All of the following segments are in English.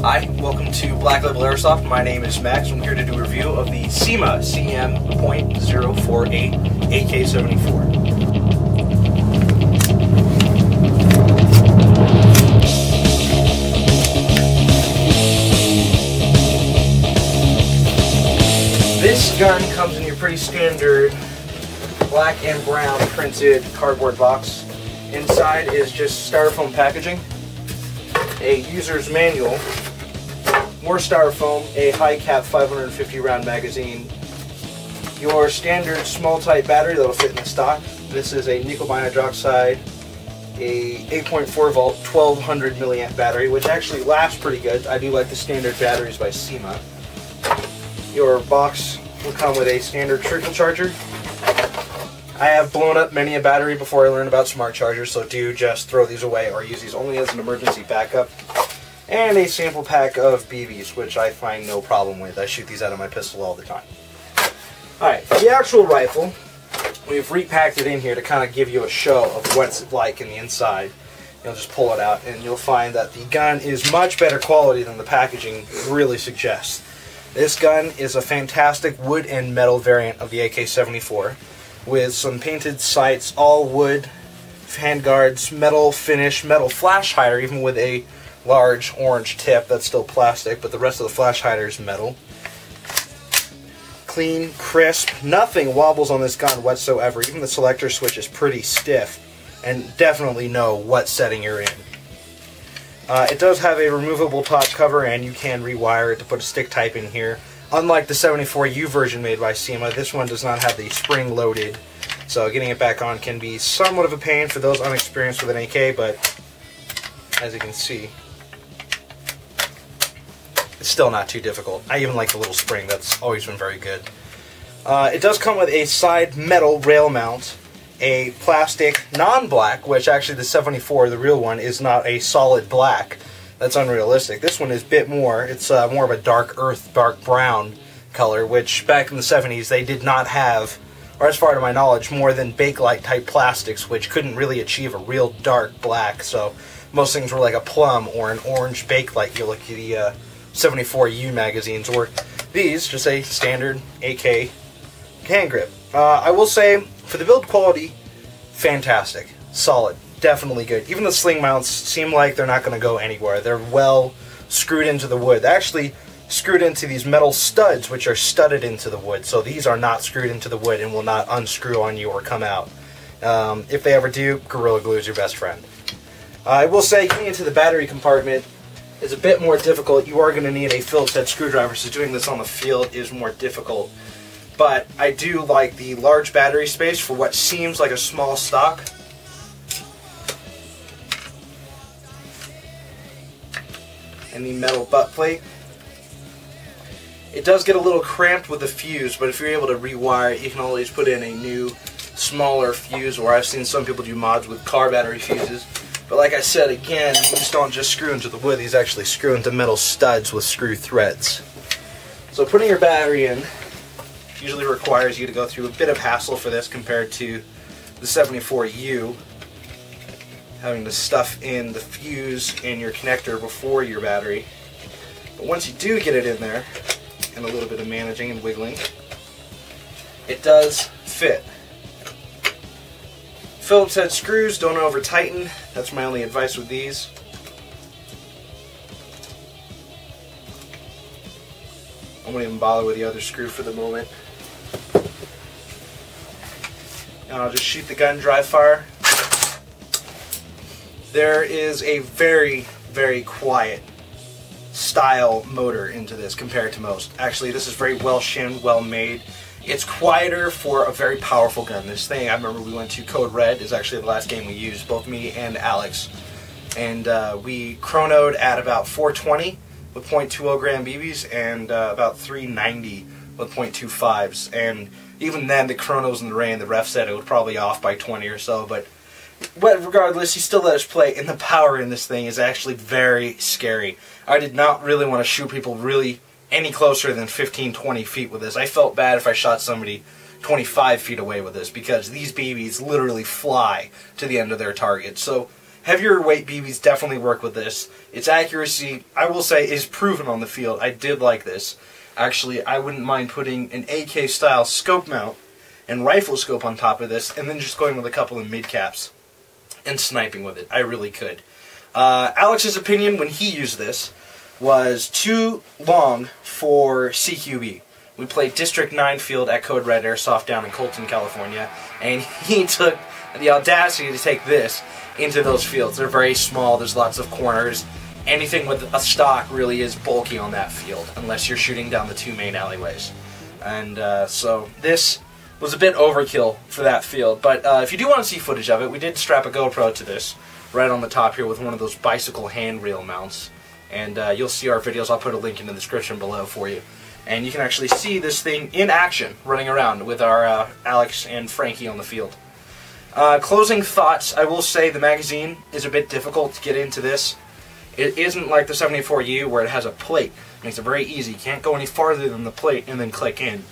Hi, welcome to Black Label Airsoft. My name is Max. I'm here to do a review of the CYMA CM.048 AK74. This gun comes in your pretty standard black and brown printed cardboard box. Inside is just styrofoam packaging, a user's manual, more styrofoam, a high cap 550 round magazine, your standard small type battery that will fit in the stock. This is a nickel bihydroxide, a 8.4 volt 1200 milliamp battery, which actually lasts pretty good. I do like the standard batteries by CYMA. Your box will come with a standard trickle charger. I have blown up many a battery before I learned about smart chargers, so do just throw these away or use these only as an emergency backup. And a sample pack of BBs, which I find no problem with. I shoot these out of my pistol all the time. Alright, for the actual rifle, we've repacked it in here to kind of give you a show of what it's like in the inside. You'll just pull it out and you'll find that the gun is much better quality than the packaging really suggests. This gun is a fantastic wood and metal variant of the AK74 with some painted sights, all wood, handguards, metal finish, metal flash hider, even with a large orange tip that's still plastic, but the rest of the flash hider is metal. Clean, crisp, nothing wobbles on this gun whatsoever. Even the selector switch is pretty stiff and definitely know what setting you're in. It does have a removable top cover and you can rewire it to put a stick type in here. Unlike the 74U version made by CYMA, this one does not have the spring loaded, so getting it back on can be somewhat of a pain for those unexperienced with an AK, but as you can see, it's still not too difficult. I even like the little spring, that's always been very good. It does come with a side metal rail mount, a plastic non-black, which actually the 74, the real one, is not a solid black. That's unrealistic. This one is a bit more. It's more of a dark earth, dark brown color, which back in the 70s they did not have, or as far to my knowledge, more than Bakelite type plastics, which couldn't really achieve a real dark black. So most things were like a plum or an orange Bakelite. You look at the 74U magazines, or these, just a standard AK hand grip. I will say, for the build quality, fantastic, solid. Definitely good. Even the sling mounts seem like they're not going to go anywhere. They're well screwed into the wood. They're actually screwed into these metal studs, which are studded into the wood. So these are not screwed into the wood and will not unscrew on you or come out. If they ever do, Gorilla Glue is your best friend. I will say, getting into the battery compartment is a bit more difficult. You are going to need a Phillips head screwdriver, so doing this on the field is more difficult. But I do like the large battery space for what seems like a small stock. And the metal butt plate. It does get a little cramped with the fuse, but if you're able to rewire it, you can always put in a new, smaller fuse, or I've seen some people do mods with car battery fuses. But like I said, again, these don't just screw into the wood, these actually screw into metal studs with screw threads. So putting your battery in usually requires you to go through a bit of hassle for this compared to the 74U. Having to stuff in the fuse and your connector before your battery. But once you do get it in there, and a little bit of managing and wiggling, it does fit. Phillips head screws, don't over tighten. That's my only advice with these. I won't even bother with the other screw for the moment. And I'll just shoot the gun dry fire. There is a very, very quiet style motor into this compared to most. Actually, this is very well shinned, well made. It's quieter for a very powerful gun. This thing, I remember we went to Code Red, is actually the last game we used, both me and Alex. And we chronoed at about 420 with .20 gram BBs and about 390 with .25s. And even then, the chronos in the rain, the ref said it was probably off by 20 or so, but regardless, he still let us play, and the power in this thing is actually very scary. I did not really want to shoot people really any closer than 15-20 feet with this. I felt bad if I shot somebody 25 feet away with this, because these BBs literally fly to the end of their target. So Heavier weight BBs definitely work with this. Its accuracy, I will say, is proven on the field. I did like this. Actually, I wouldn't mind putting an AK style scope mount and rifle scope on top of this, and then just going with a couple of mid caps and sniping with it. I really could. Alex's opinion when he used this was too long for CQB. We played District 9 field at Code Red Airsoft down in Colton, California, and he took the audacity to take this into those fields. They're very small, there's lots of corners. Anything with a stock really is bulky on that field, unless you're shooting down the two main alleyways. And so this was a bit overkill for that field, but if you do want to see footage of it, we did strap a GoPro to this right on the top here with one of those bicycle handrail mounts. And you'll see our videos. I'll put a link in the description below for you. And you can actually see this thing in action running around with our Alex and Frankie on the field. Closing thoughts, I will say the magazine is a bit difficult to get into this. It isn't like the 74U where it has a plate. It makes it very easy. You can't go any farther than the plate and then click in.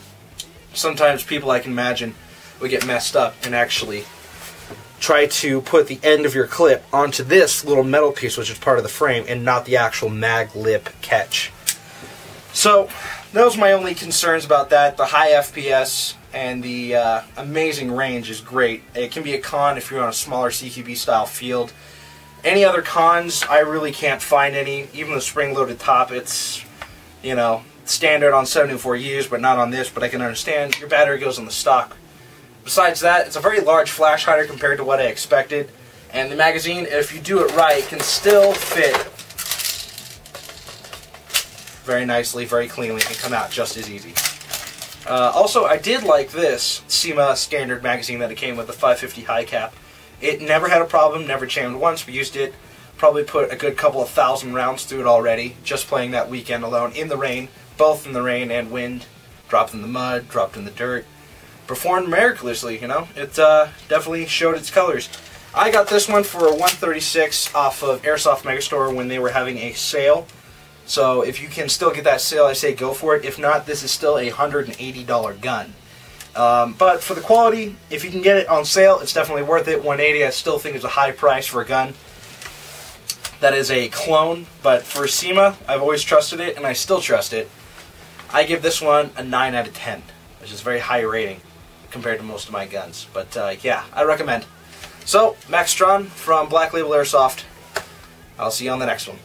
Sometimes people, I can imagine, would get messed up and actually try to put the end of your clip onto this little metal piece, which is part of the frame, and not the actual mag lip catch. So, those are my only concerns about that. The high FPS and the amazing range is great. It can be a con if you're on a smaller CQB style field. Any other cons, I really can't find any. Even the spring-loaded top, it's, you know, standard on 74Us, but not on this, but I can understand. Your battery goes on the stock. Besides that, it's a very large flash hider compared to what I expected. And the magazine, if you do it right, can still fit very nicely, very cleanly, and come out just as easy. Also, I did like this CYMA standard magazine that it came with, the 550 high cap. It never had a problem, never jammed once. We used it, probably put a good couple of thousand rounds through it already, just playing that weekend alone in the rain, both in the rain and wind, dropped in the mud, dropped in the dirt. Performed miraculously, you know. It definitely showed its colors. I got this one for $136 off of Airsoft Megastore when they were having a sale. So if you can still get that sale, I say go for it. If not, this is still a $180 gun. But for the quality, if you can get it on sale, it's definitely worth it. $180 I still think is a high price for a gun. That is a clone, but for CYMA, I've always trusted it, and I still trust it. I give this one a 9 out of 10, which is a very high rating compared to most of my guns. But yeah, I recommend. So, Max Strawn from Black Label Airsoft. I'll see you on the next one.